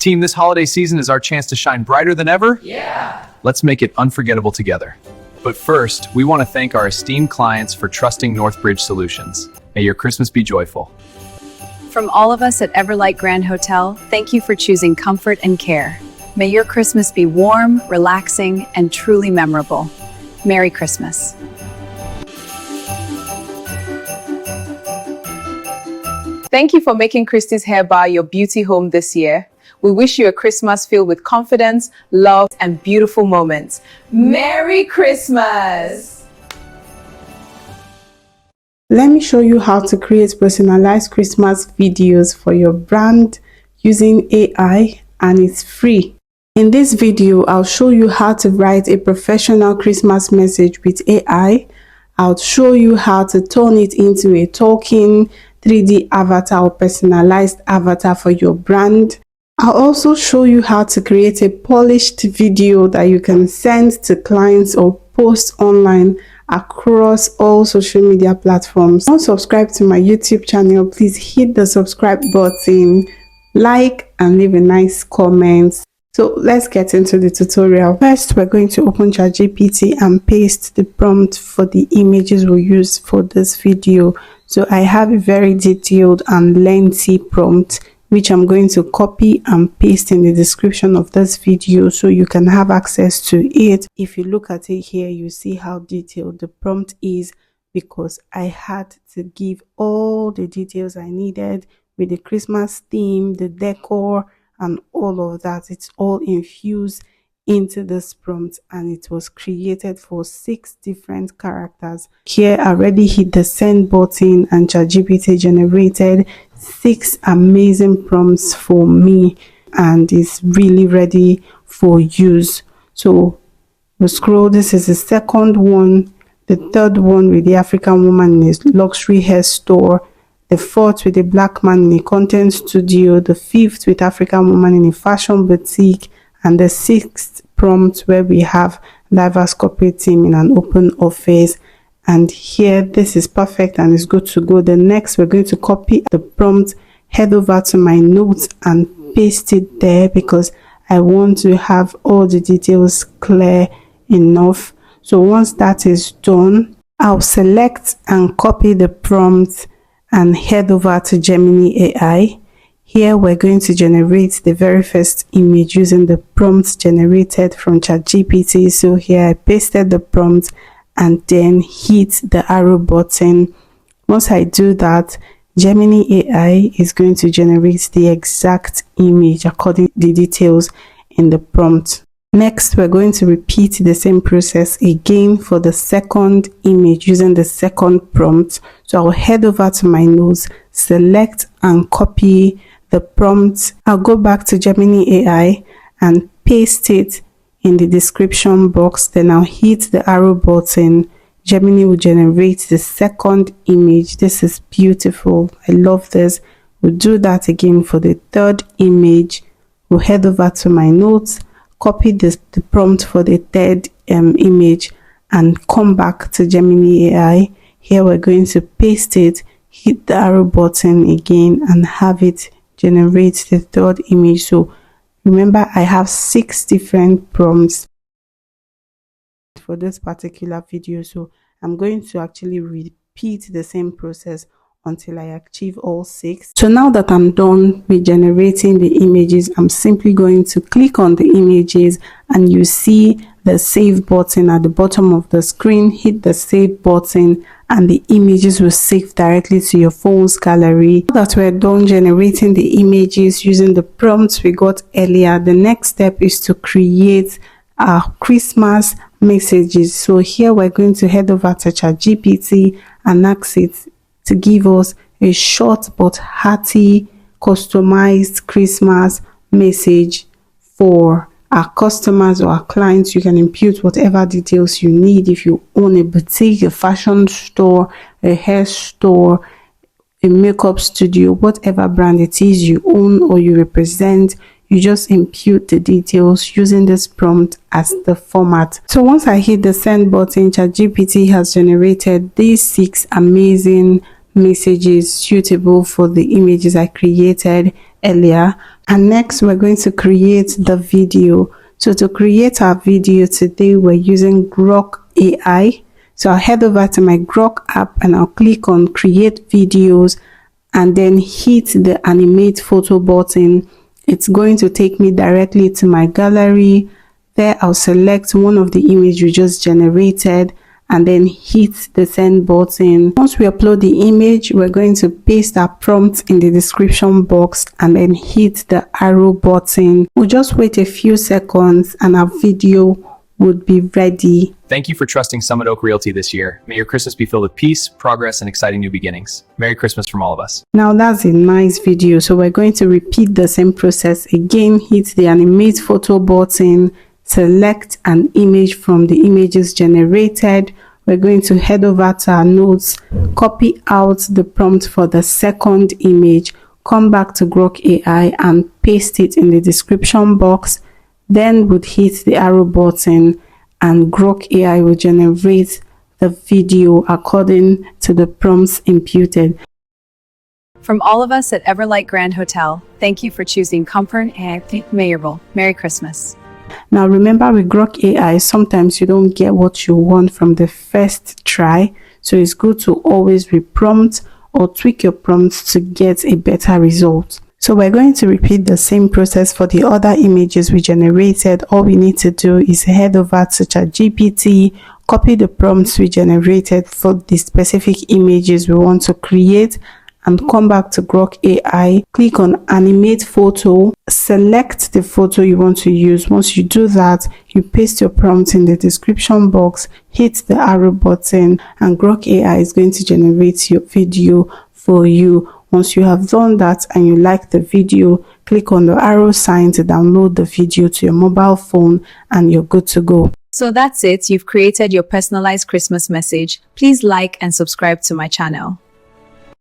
Team, this holiday season is our chance to shine brighter than ever. Yeah! Let's make it unforgettable together. But first, we want to thank our esteemed clients for trusting Northbridge Solutions. May your Christmas be joyful. From all of us at Everlight Grand Hotel, thank you for choosing comfort and care. May your Christmas be warm, relaxing, and truly memorable. Merry Christmas. Thank you for making Christie's Hair Bar your beauty home this year. We wish you a Christmas filled with confidence, love, and beautiful moments. Merry Christmas! Let me show you how to create personalized Christmas videos for your brand using AI, and it's free. In this video, I'll show you how to write a professional Christmas message with AI. I'll show you how to turn it into a talking 3D avatar or personalized avatar for your brand. I'll also show you how to create a polished video that you can send to clients or post online across all social media platforms. Don't subscribe to my YouTube channel, please hit the subscribe button, like, and leave a nice comment. So let's get into the tutorial. First, we're going to open ChatGPT and paste the prompt for the images we'll use for this video. So I have a very detailed and lengthy prompt, which I'm going to copy and paste in the description of this video so you can have access to it. If you look at it here, you see how detailed the prompt is because I had to give all the details I needed with the Christmas theme, the decor, and all of that. It's all infused into this prompt, and it was created for 6 different characters. Here I already hit the send button and ChatGPT generated 6 amazing prompts for me, and it's really ready for use. So we'll scroll. This is the second one, the third one with the African woman in a luxury hair store, the fourth with a black man in a content studio, the fifth with African woman in a fashion boutique, and the 6th prompt where we have diverse corporate team in an open office. And here, this is perfect and is good to go. The next, we're going to copy the prompt, head over to my notes and paste it there because I want to have all the details clear enough. So once that is done, I'll select and copy the prompt and head over to Gemini AI. Here we're going to generate the very first image using the prompts generated from ChatGPT. So here I pasted the prompt and then hit the arrow button. Once I do that, Gemini AI is going to generate the exact image according to the details in the prompt. Next, we're going to repeat the same process again for the second image using the second prompt. So I'll head over to my notes, select and copy the prompt. I'll go back to Gemini AI and paste it in the description box. Then I'll hit the arrow button. Gemini will generate the second image. This is beautiful. I love this. We'll do that again for the third image. We'll head over to my notes, copy the prompt for the third image, and come back to Gemini AI. Here we're going to paste it, hit the arrow button again, and have it generate the third image. So remember, I have 6 different prompts for this particular video, so I'm going to actually repeat the same process until I achieve all 6. So now that I'm done with generating the images, I'm simply going to click on the images and you see the save button at the bottom of the screen. Hit the save button and the images will save directly to your phone's gallery. Now that we're done generating the images using the prompts we got earlier, the next step is to create our Christmas messages. So here we're going to head over to ChatGPT and ask it to give us a short but hearty customized Christmas message for our customers or our clients. You can input whatever details you need. If you own a boutique, a fashion store, a hair store, a makeup studio, whatever brand it is you own or you represent, you just input the details using this prompt as the format. So once I hit the send button, ChatGPT has generated these 6 amazing messages suitable for the images I created earlier. And next, we're going to create the video. So to create our video today, we're using Grok AI. So I'll head over to my Grok app and I'll click on create videos and then hit the animate photo button. It's going to take me directly to my gallery. There I'll select one of the images we just generated and then hit the send button. Once we upload the image, we're going to paste our prompt in the description box and then hit the arrow button. We'll just wait a few seconds and our video would be ready. Thank you for trusting Summit Oak Realty this year. May your Christmas be filled with peace, progress, and exciting new beginnings. Merry Christmas from all of us. Now that's a nice video. So we're going to repeat the same process again. Hit the animate photo button, select an image from the images generated. We're going to head over to our notes, copy out the prompt for the second image, come back to Grok AI and paste it in the description box. Then would hit the arrow button and Grok AI will generate the video according to the prompts imputed. From all of us at Everlight Grand Hotel, thank you for choosing comfort and memorable. Merry Christmas. Now remember, with Grok AI, sometimes you don't get what you want from the first try. So it's good to always reprompt or tweak your prompts to get a better result. So we're going to repeat the same process for the other images we generated. All we need to do is head over to ChatGPT, copy the prompts we generated for the specific images we want to create, and come back to Grok AI, click on animate photo, select the photo you want to use. Once you do that, you paste your prompt in the description box, hit the arrow button, and Grok AI is going to generate your video for you. Once you have done that and you like the video, click on the arrow sign to download the video to your mobile phone and you're good to go. So that's it. You've created your personalized Christmas message. Please like and subscribe to my channel.